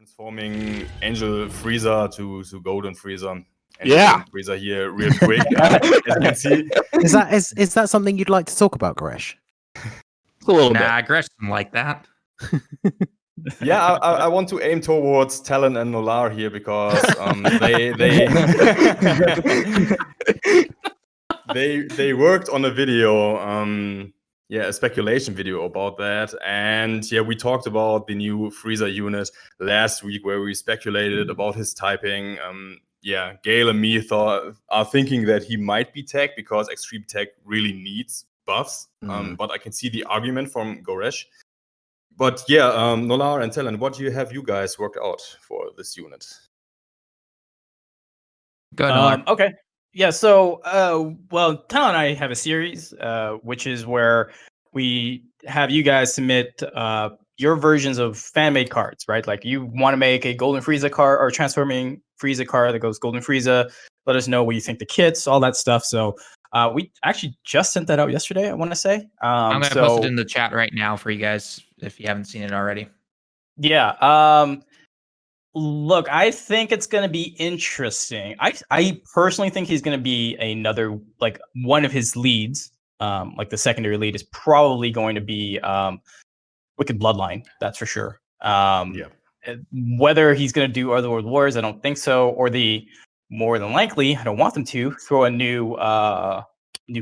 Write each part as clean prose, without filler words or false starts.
transforming Angel Frieza to Golden Frieza. And Yeah. Frieza here real quick, as you can see. Is that something you'd like to talk about, Goresh? It's a little bit. Nah, Gresh didn't like that. Yeah, I want to aim towards Talon and Nolar here because they worked on a video, a speculation video about that, and yeah, we talked about the new Frieza unit last week where we speculated about his typing. Gale and me are thinking that he might be tech because Extreme Tech really needs buffs. But I can see the argument from Goresh. But yeah, Nolar and Talon, what have you guys worked out for this unit? Go ahead, Nolar. Okay. Yeah, so, Talon and I have a series, which is where we have you guys submit your versions of fan-made cards, right? Like you want to make a Golden Frieza card or transforming Frieza card that goes Golden Frieza. Let us know what you think the kits, all that stuff. So we actually just sent that out yesterday, I want to say. I'm going to post it in the chat right now for you guys if you haven't seen it already. Yeah. Look, I think it's going to be interesting. I personally think he's going to be another, like one of his leads, like the secondary lead is probably going to be Wicked Bloodline. That's for sure. Whether he's going to do Otherworld Wars, I don't think so. Or more than likely, I don't want them to throw a new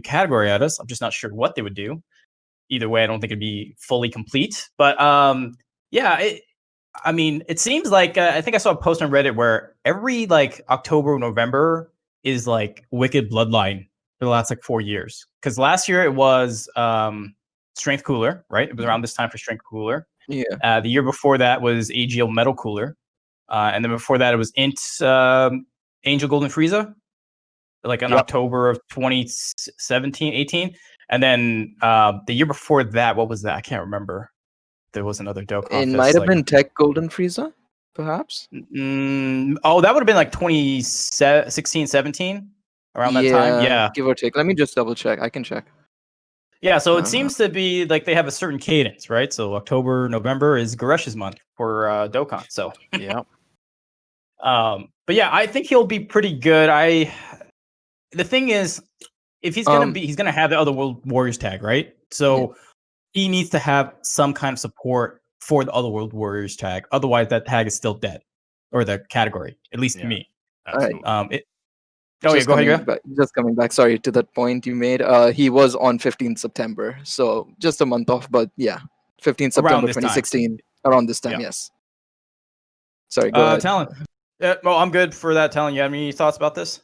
category at us. I'm just not sure what they would do. Either way, I don't think it'd be fully complete. But it seems like I think I saw a post on Reddit where every like October or November is like Wicked Bloodline for the last like 4 years. Because last year it was Strength Cooler, right? It was around this time for Strength Cooler. Yeah. The year before that was AGL Metal Cooler. And then before that it was Angel Golden Frieza, like in October of 2017, 18. And then the year before that, what was that? I can't remember. There was another Dokkan. It might have been Tech Golden Frieza, perhaps. Oh, that would have been like 2016, 17, around that time. Yeah, give or take. Let me just double check. I can check. Yeah, so it seems to be like they have a certain cadence, right? So October, November is Goresh's month for Dokkan. So yeah. But yeah, I think he'll be pretty good. The thing is, if he's gonna have the Otherworld Warriors tag, right? So he needs to have some kind of support for the Otherworld Warriors tag. Otherwise, that tag is still dead, or the category, at least to me. Absolutely. Go ahead. Just coming back, sorry, to that point you made. He was on 15th September, so just a month off, but yeah, 15th September 2016, around this time, yes. Sorry, go ahead. Talon. Well, I'm good for that, Talon. You have any thoughts about this?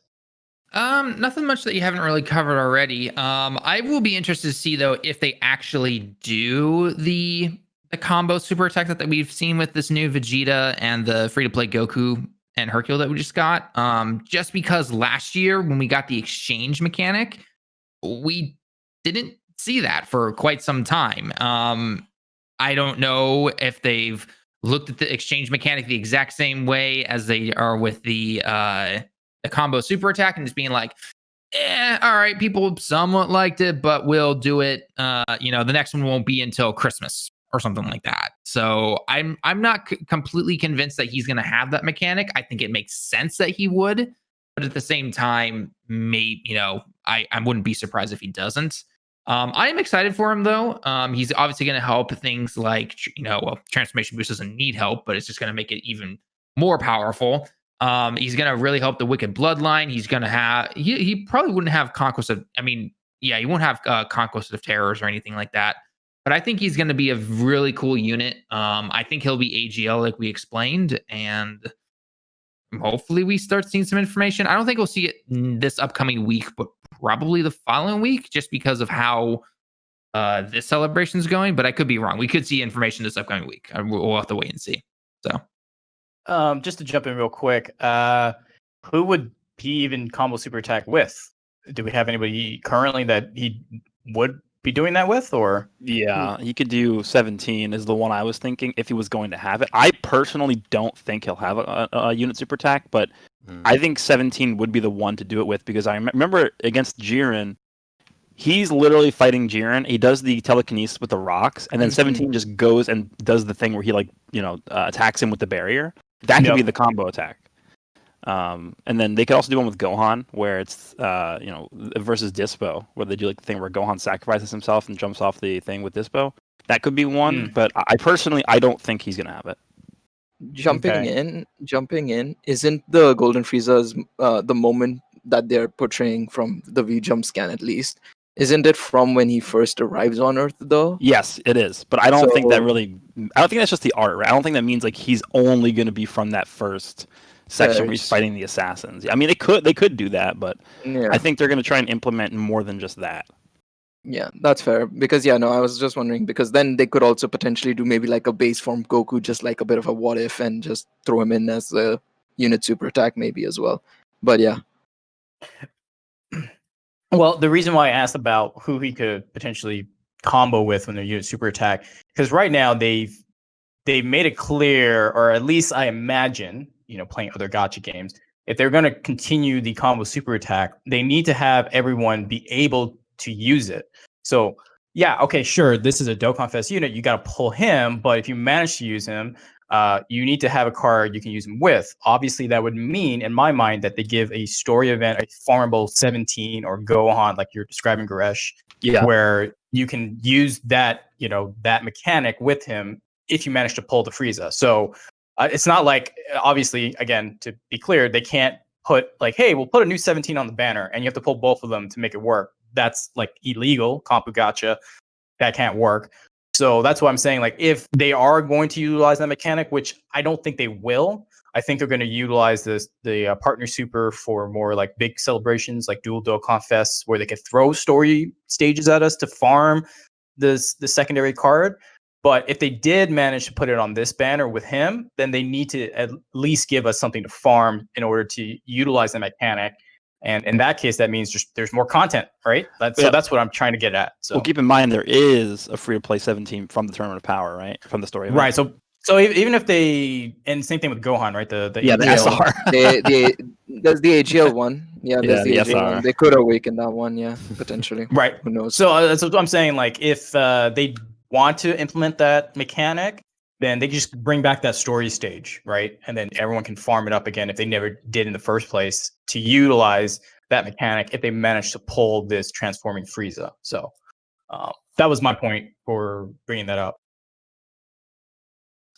Nothing much that you haven't really covered already. I will be interested to see though if they actually do the combo super attack that we've seen with this new Vegeta and the free-to-play Goku and Hercule that we just got. Just because last year when we got the exchange mechanic, we didn't see that for quite some time. I don't know if they've looked at the exchange mechanic the exact same way as they are with the combo super attack and just being like, all right, people somewhat liked it, but we'll do it. The next one won't be until Christmas or something like that. So I'm not completely convinced that he's going to have that mechanic. I think it makes sense that he would, but at the same time, I wouldn't be surprised if he doesn't. I am excited for him though. He's obviously going to help things like, transformation boost doesn't need help, but it's just going to make it even more powerful. He's going to really help the Wicked Bloodline. He's going to have, he probably wouldn't have Conquest of, he won't have Conquest of Terrors or anything like that. But I think he's going to be a really cool unit. I think he'll be AGL like we explained, and hopefully we start seeing some information. I don't think we'll see it this upcoming week, but probably the following week, just because of how this celebration is going. But I could be wrong. We could see information this upcoming week. We'll have to wait and see. So, just to jump in real quick, who would he even combo super attack with? Do we have anybody currently that he would be doing that with, or? Yeah, he could do 17 is the one I was thinking if he was going to have it. I personally don't think he'll have a unit super attack, but I think 17 would be the one to do it with, because I remember against Jiren, he's literally fighting Jiren. He does the telekinesis with the rocks, and then 17 just goes and does the thing where he attacks him with the barrier. That could be the combo attack. And then they could also do one with Gohan, where it's versus Dispo, where they do like the thing where Gohan sacrifices himself and jumps off the thing with Dispo. That could be one, but I personally don't think he's gonna have it. Jumping in, isn't the Golden Frieza's the moment that they're portraying from the V jump scan at least? Isn't it from when he first arrives on Earth though? Yes, it is. But I don't think that really. I don't think that's just the art, right? I don't think that means like he's only going to be from that first section where he's fighting the assassins. I mean, they could do that, but I think they're going to try and implement more than just that. Yeah, that's fair. Because I was just wondering, because then they could also potentially do maybe like a base form Goku, just like a bit of a what if, and just throw him in as a unit super attack maybe as well. But yeah. Well, the reason why I asked about who he could potentially combo with when they're unit super attack, because right now they've made it clear, or at least I imagine, playing other gacha games, if they're going to continue the combo super attack, they need to have everyone be able to use it. So yeah, okay, sure, this is a Dokkan Fest unit, you got to pull him, but if you manage to use him, you need to have a card you can use him with. Obviously, that would mean, in my mind, that they give a story event, a farmable 17 or Gohan, like you're describing, Goresh, where you can use that, that mechanic with him if you manage to pull the Frieza. So it's not like, obviously, again, to be clear, they can't put like, hey, we'll put a new 17 on the banner, and you have to pull both of them to make it work. That's like illegal, Kompu Gacha. That can't work. So that's why I'm saying, like, if they are going to utilize that mechanic, which I don't think they will, I think they're going to utilize the partner super for more like big celebrations, like dual Dokkan Fests, where they could throw story stages at us to farm the secondary card. But if they did manage to put it on this banner with him, then they need to at least give us something to farm in order to utilize the mechanic. And in that case, that means there's more content, right? So that's what I'm trying to get at. So keep in mind there is a free to play 17 from the Tournament of Power, right? From the story event. Right. So even if they, and same thing with Gohan, right? The SR. There's the AGL one. Yeah, there's the AGL one. They could awaken that one, potentially. Right. Who knows? So that's what I'm saying. Like, if they want to implement that mechanic, then they just bring back that story stage, right? And then everyone can farm it up again if they never did in the first place to utilize that mechanic if they manage to pull this transforming Frieza. So that was my point for bringing that up.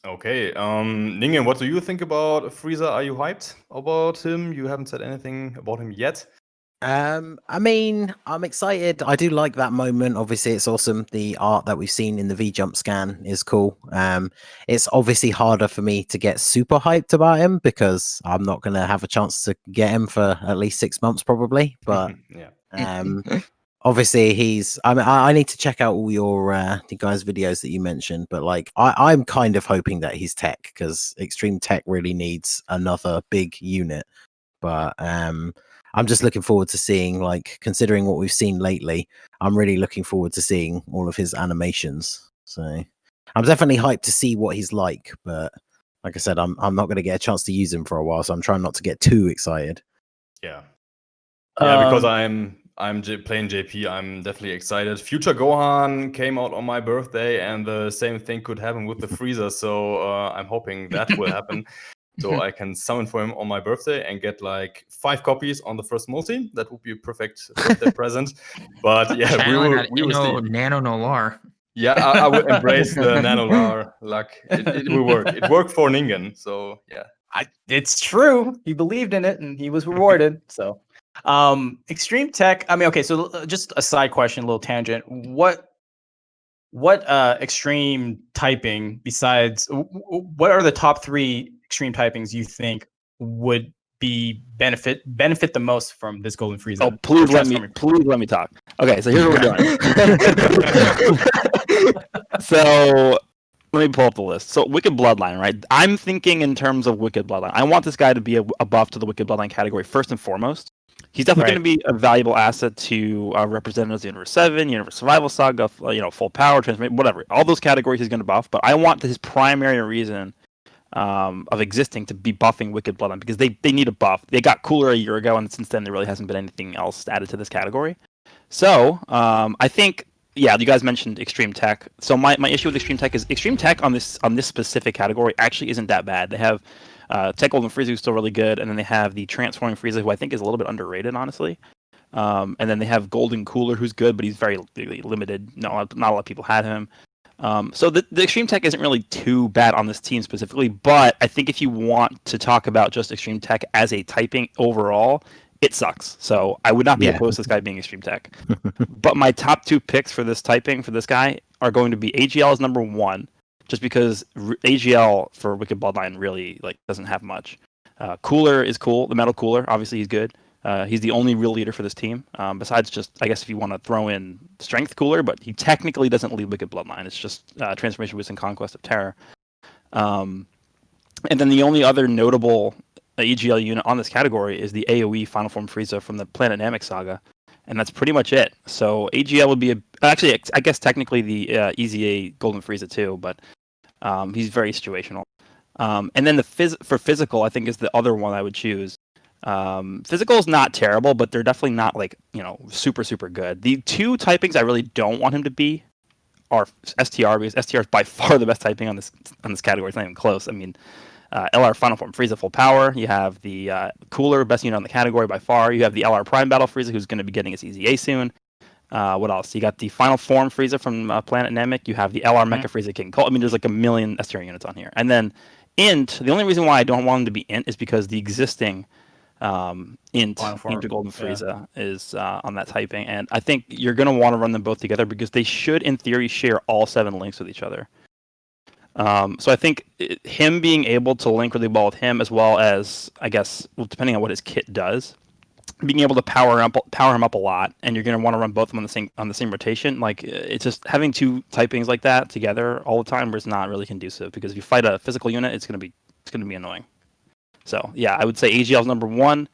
Okay, Ningen, what do you think about Frieza? Are you hyped about him? You haven't said anything about him yet. I mean, I'm excited. I do like that moment. Obviously, it's awesome. The art that we've seen in the V jump scan is cool. It's obviously harder for me to get super hyped about him because I'm not going to have a chance to get him for at least 6 months, probably. But obviously, he's. I mean, I need to check out all your the guys' videos that you mentioned. But like, I'm kind of hoping that he's tech because Extreme Tech really needs another big unit. But I'm just looking forward to seeing, like, considering what we've seen lately, I'm really looking forward to seeing all of his animations. So I'm definitely hyped to see what he's like. But like I said, I'm not going to get a chance to use him for a while. So I'm trying not to get too excited. Yeah. Yeah, because I'm playing JP. I'm definitely excited. Future Gohan came out on my birthday, and the same thing could happen with the Frieza. So I'm hoping that will happen. So I can summon for him on my birthday and get like 5 copies on the first multi. That would be a perfect birthday present. But yeah, we will see. Nano Nolar. Yeah, I will embrace the Nano Nolar luck. It will work. It worked for Ningen. So yeah, it's true. He believed in it and he was rewarded. So Extreme Tech. I mean, okay. So just a side question, a little tangent. What extreme typing besides? What are the top 3 extreme typings you think would be benefit the most from this Golden Frieza? Oh, please let me talk. Okay, so here's what we're doing. So let me pull up the list. So Wicked Bloodline, right? I'm thinking in terms of Wicked Bloodline. I want this guy to be a buff to the Wicked Bloodline category first and foremost. He's definitely going to be a valuable asset to representatives of Universe 7, Universe Survival Saga, Full Power, Transformation, whatever. All those categories he's going to buff, but I want his primary reason of existing to be buffing Wicked Bloodline because they need a buff. They got cooler a year ago, and since then there really hasn't been anything else added to this category. So I think, you guys mentioned Extreme Tech. So my issue with Extreme Tech is Extreme Tech on this specific category actually isn't that bad. They have Tech Golden Frieza, who's still really good, and then they have the Transforming Frieza, who I think is a little bit underrated, honestly. And then they have Golden Cooler, who's good, but he's very limited. Not a lot of people had him. So the Extreme Tech isn't really too bad on this team specifically, but I think if you want to talk about just Extreme Tech as a typing overall, it sucks. So I would not be opposed to this guy being Extreme Tech. But my top 2 picks for this typing for this guy are going to be AGL as number 1, just because AGL for Wicked Bloodline really doesn't have much. Cooler is cool. The Metal Cooler, obviously he's good. He's the only real leader for this team, besides just, I guess, if you want to throw in Strength Cooler, but he technically doesn't lead Wicked Bloodline. It's just Transformation Boost and Conquest of Terror. And then the only other notable EGL unit on this category is the AoE Final Form Frieza from the Planet Namek saga, and that's pretty much it. So AGL would be actually, I guess, technically the EZA Golden Frieza too, but he's very situational. And then for physical, I think is the other one I would choose. Physical is not terrible, but they're definitely not super good. The 2 typings I really don't want him to be are STR, because STR is by far the best typing on this category. It's not even close. I mean, LR Final Form Frieza full power. You have the Cooler, best unit on the category by far. You have the LR Prime Battle Frieza, who's going to be getting his EZA soon. What else? You got the Final Form Frieza from Planet Namek. You have the LR Mecha Frieza King Colt. I mean, there's like a million STR units on here. And then Int, the only reason why I don't want him to be Int is because the existing Int into Golden Frieza is on that typing, and I think you're going to want to run them both together because they should, in theory, share all 7 links with each other. So I think him being able to link really well with him, as well as, I guess, depending on what his kit does, being able to power him up a lot, and you're going to want to run both of them on the same rotation. Like, it's just having 2 typings like that together all the time is not really conducive, because if you fight a physical unit, it's going to be annoying. So yeah, I would say AGL is number 1,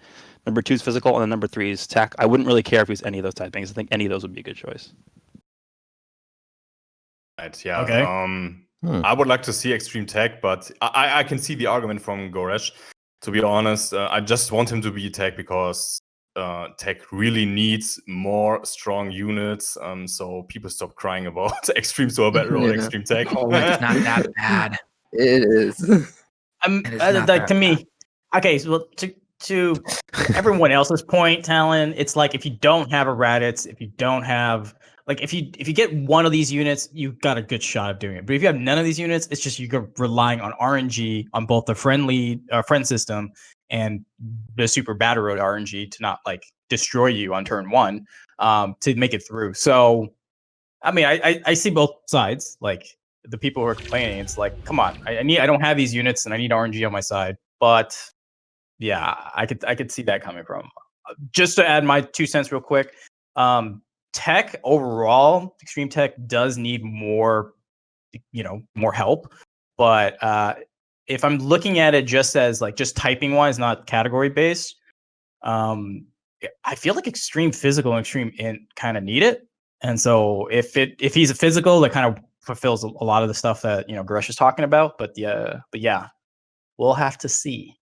number 2 is physical, and then number 3 is tech. I wouldn't really care if it was any of those typings. I think any of those would be a good choice. Right, yeah. Okay. I would like to see Extreme Tech, but I can see the argument from Goresh. To be honest, I just want him to be Tech because Tech really needs more strong units. So people stop crying about Extreme Sword Battle or Extreme Tech. Oh, it's not that bad. It is. To me, okay. So to everyone else's point, Talon, it's like if you don't have a Raditz, if you don't have if you get one of these units, you got a good shot of doing it. But if you have none of these units, it's just you're relying on RNG on both the friend system and the Super Battle Road RNG to not destroy you on turn 1 to make it through. So, I mean, I see both sides. Like, the people who are complaining, it's like, come on, I don't have these units and I need RNG on my side. But yeah, I could see that coming from. Just to add my 2 cents real quick, Tech overall, Extreme Tech does need more, more help. But if I'm looking at it just as just typing wise, not category based, I feel like Extreme Physical and Extreme Int kind of need it. And so if he's a physical, that kind of fulfills a lot of the stuff that Goresh is talking about. But yeah, we'll have to see.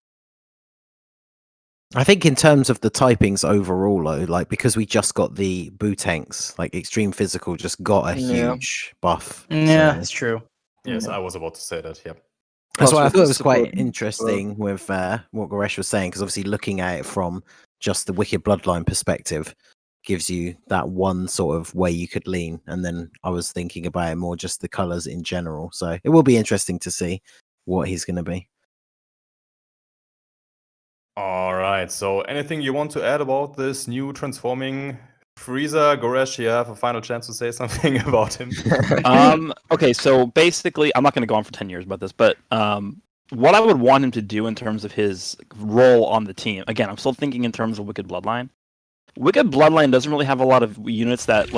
I think in terms of the typings overall, though, because we just got the Boo tanks, Extreme Physical just got a huge buff. Yeah, that's true. Yes, I was about to say that. Yep. That's why I thought it was quite interesting with what Goresh was saying, because obviously looking at it from just the Wicked Bloodline perspective gives you that one sort of way you could lean, and then I was thinking about it more just the colors in general. So it will be interesting to see what he's going to be. All right. So, anything you want to add about this new transforming Frieza? Goresh, you have a final chance to say something about him. Okay, so basically, I'm not going to go on for 10 years about this, but what I would want him to do in terms of his role on the team, again, I'm still thinking in terms of Wicked Bloodline. Wicked Bloodline doesn't really have a lot of units that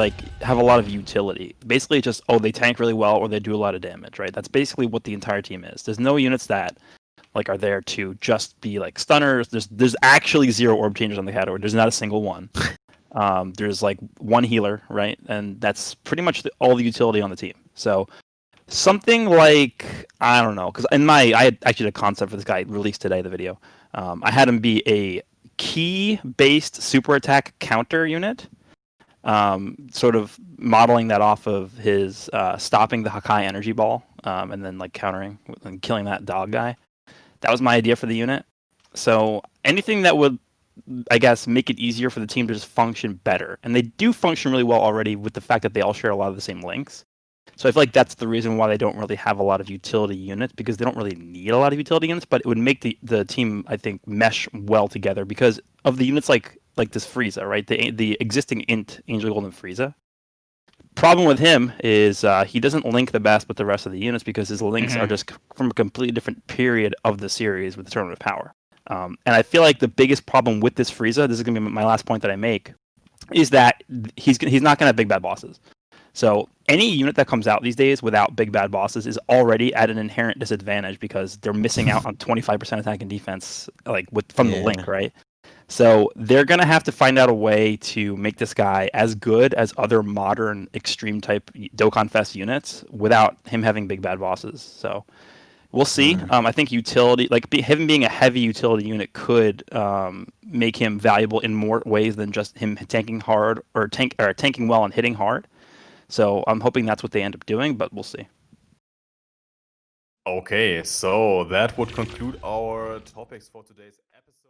have a lot of utility. Basically, it's just, they tank really well or they do a lot of damage, right? That's basically what the entire team is. There's no units that are there to just be stunners. There's actually 0 orb changers on the category. There's not a single one. There's 1 healer, right? And that's pretty much all the utility on the team. So something I don't know, because I had actually a concept for this guy released today, the video. I had him be a key-based super attack counter unit, sort of modeling that off of his stopping the Hakai energy ball, and then countering and killing that dog guy. That was my idea for the unit. So anything that would, I guess, make it easier for the team to just function better. And they do function really well already with the fact that they all share a lot of the same links. So I feel like that's the reason why they don't really have a lot of utility units, because they don't really need a lot of utility units, but it would make the team, I think, mesh well together because of the units like this Frieza, right? The existing int Angel Golden Frieza. Problem with him is he doesn't link the best with the rest of the units because his links are just from a completely different period of the series with the Tournament of Power. And I feel like the biggest problem with this Frieza, this is going to be my last point that I make, is that he's not going to have big bad bosses. So any unit that comes out these days without big bad bosses is already at an inherent disadvantage because they're missing out on 25% attack and defense, like from the link, right? So they're gonna have to find out a way to make this guy as good as other modern extreme type Dokkan Fest units without him having big bad bosses. So we'll see. I think utility, like him being a heavy utility unit, could make him valuable in more ways than just him tanking hard or tanking well and hitting hard. So I'm hoping that's what they end up doing, but we'll see. Okay, so that would conclude our topics for today's episode.